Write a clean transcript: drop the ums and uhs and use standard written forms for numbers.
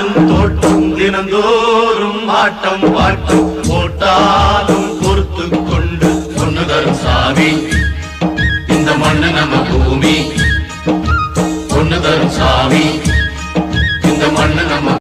வாழும் தோட்டம் தினந்தோறும் ஆட்டம் பாட்டம் போட்டாலும் பொறுத்து கொண்டு பொண்ணு தரும் சாமி இந்த மண்ணு நம்ம பூமி பொண்ணு தரும் சாமி இந்த மண்ணு நம்ம